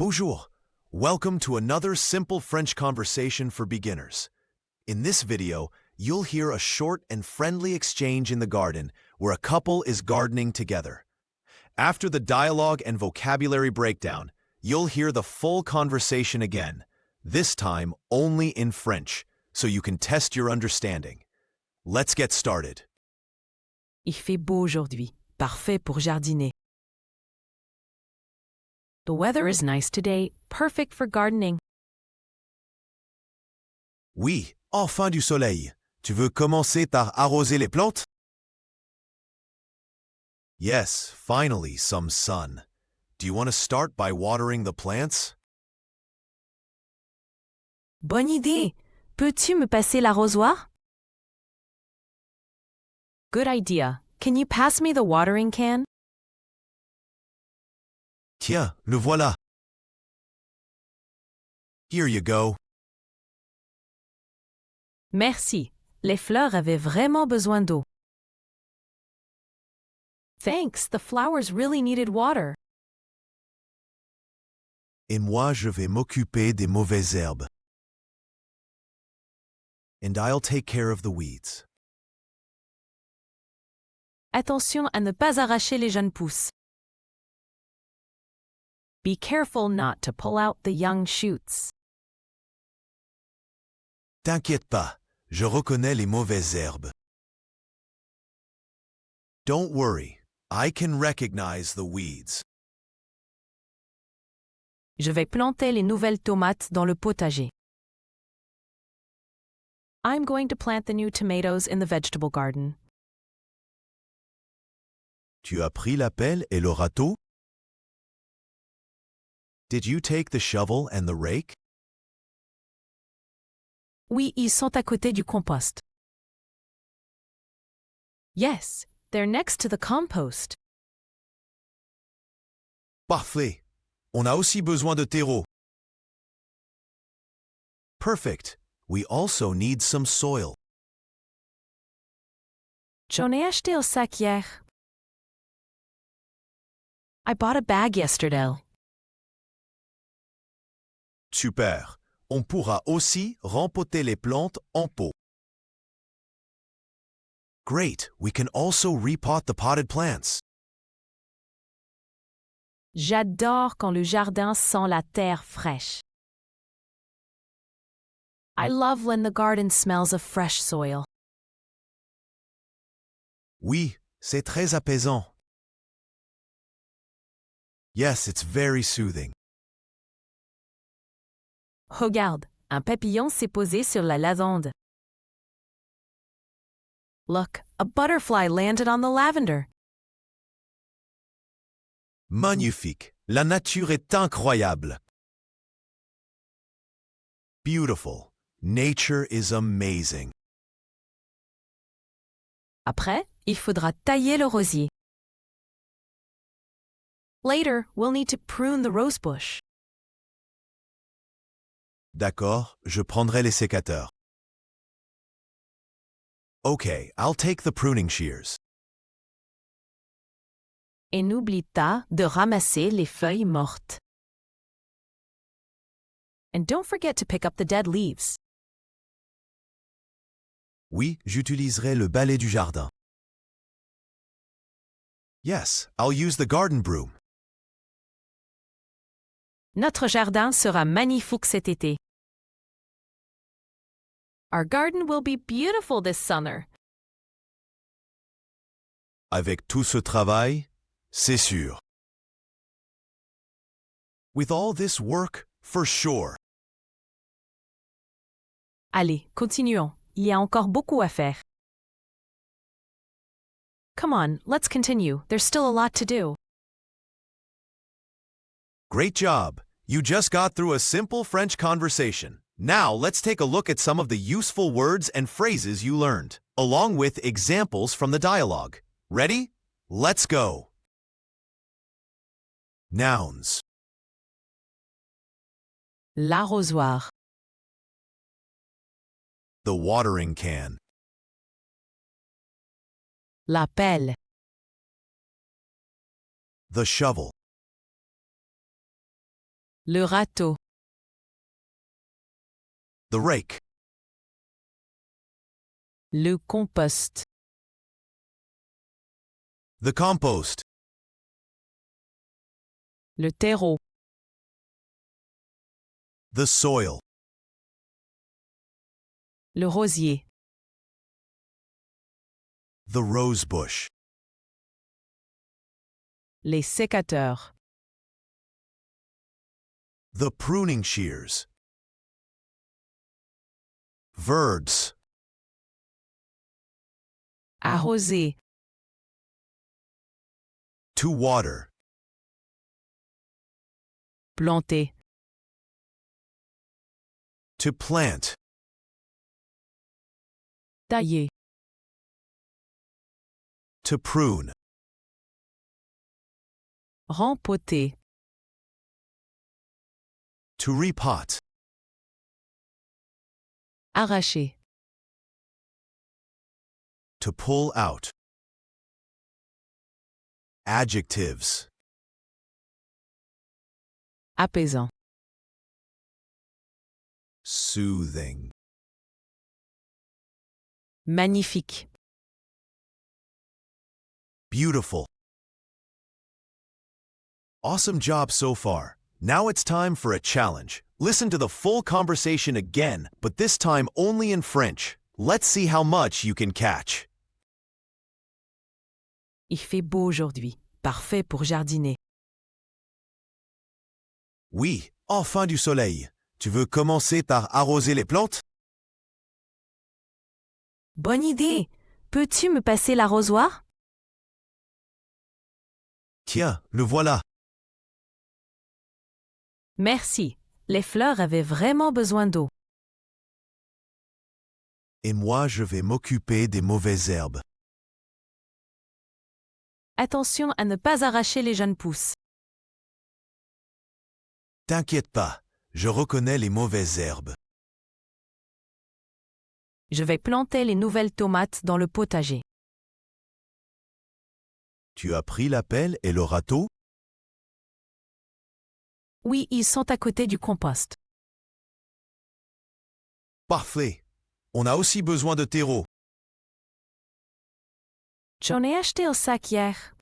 Bonjour. Welcome to another simple French conversation for beginners. In this video, you'll hear a short and friendly exchange in the garden where a couple is gardening together. After the dialogue and vocabulary breakdown, you'll hear the full conversation again, this time only in French, so you can test your understanding. Let's get started. Il fait beau aujourd'hui, parfait pour jardiner. The weather is nice today, perfect for gardening. Oui, enfin du soleil. Tu veux commencer par arroser les plantes? Yes, finally some sun. Do you want to start by watering the plants? Bonne idée! Peux-tu me passer l'arrosoir? Good idea. Can you pass me the watering can? Tiens, le voilà. Here you go. Merci. Les fleurs avaient vraiment besoin d'eau. Thanks, the flowers really needed water. Et moi, je vais m'occuper des mauvaises herbes. And I'll take care of the weeds. Attention à ne pas arracher les jeunes pousses. Be careful not to pull out the young shoots. T'inquiète pas, je reconnais les mauvaises herbes. Don't worry, I can recognize the weeds. Je vais planter les nouvelles tomates dans le potager. I'm going to plant the new tomatoes in the vegetable garden. Tu as pris la pelle et le râteau? Did you take the shovel and the rake? Oui, ils sont à côté du compost. Yes, they're next to the compost. Parfait. On a aussi besoin de terreau. Perfect. We also need some soil. J'en ai acheté au sac hier. I bought a bag yesterday. Super. On pourra aussi rempoter les plantes en pot. Great. We can also repot the potted plants. J'adore quand le jardin sent la terre fraîche. I love when the garden smells of fresh soil. Oui, c'est très apaisant. Yes, it's very soothing. Regarde, un papillon s'est posé sur la lavande. Look, a butterfly landed on the lavender. Magnifique. La nature est incroyable. Beautiful. Nature is amazing. Après, il faudra tailler le rosier. Later, we'll need to prune the rosebush. D'accord, je prendrai les sécateurs. Okay, I'll take the pruning shears. Et n'oublie pas de ramasser les feuilles mortes. And don't forget to pick up the dead leaves. Oui, j'utiliserai le balai du jardin. Yes, I'll use the garden broom. Notre jardin sera magnifique cet été. Our garden will be beautiful this summer. Avec tout ce travail, c'est sûr. With all this work, for sure. Allez, continuons. Il y a encore beaucoup à faire. Come on, let's continue. There's still a lot to do. Great job. You just got through a simple French conversation. Now let's take a look at some of the useful words and phrases you learned, along with examples from the dialogue. Ready? Let's go. Nouns. L'arrosoir. The watering can. La pelle. The shovel. Le râteau. The rake. Le compost. The compost. Le terreau. The soil. Le rosier. The rose bush. Les sécateurs. The pruning shears. Verbs. Arroser. To water. Planter. To plant. Tailler. To prune. Rempoter. To repot. Arracher. To pull out. Adjectives. Apaisant. Soothing. Magnifique. Beautiful. Awesome job so far. Now it's time for a challenge. Listen to the full conversation again, but this time only in French. Let's see how much you can catch. Il fait beau aujourd'hui. Parfait pour jardiner. Oui, enfin du soleil. Tu veux commencer par arroser les plantes? Bonne idée. Peux-tu me passer l'arrosoir? Tiens, le voilà. Merci. Les fleurs avaient vraiment besoin d'eau. Et moi, je vais m'occuper des mauvaises herbes. Attention à ne pas arracher les jeunes pousses. T'inquiète pas, je reconnais les mauvaises herbes. Je vais planter les nouvelles tomates dans le potager. Tu as pris la pelle et le râteau? Oui, ils sont à côté du compost. Parfait. On a aussi besoin de terreau. J'en ai acheté un sac hier.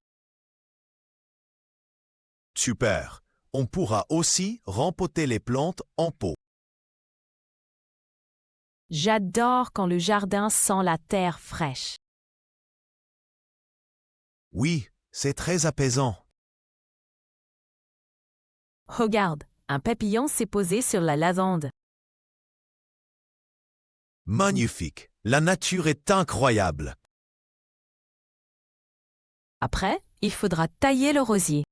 Super. On pourra aussi rempoter les plantes en pot. J'adore quand le jardin sent la terre fraîche. Oui, c'est très apaisant. Regarde, un papillon s'est posé sur la lavande. Magnifique. La nature est incroyable. Après, il faudra tailler le rosier.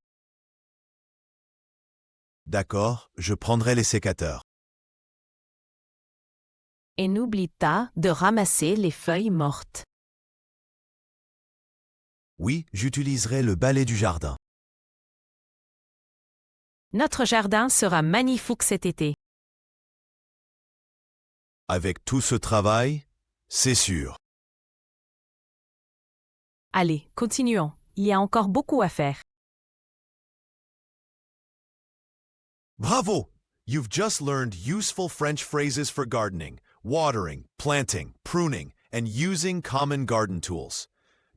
D'accord, je prendrai les sécateurs. Et n'oublie pas de ramasser les feuilles mortes. Oui, j'utiliserai le balai du jardin. Notre jardin sera magnifique cet été. Avec tout ce travail, c'est sûr. Allez, continuons. Il y a encore beaucoup à faire. Bravo! You've just learned useful French phrases for gardening, watering, planting, pruning, and using common garden tools.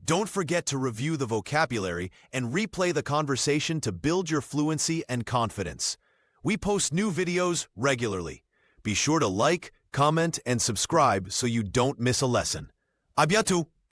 Don't forget to review the vocabulary and replay the conversation to build your fluency and confidence. We post new videos regularly. Be sure to like, comment, and subscribe so you don't miss a lesson. À bientôt!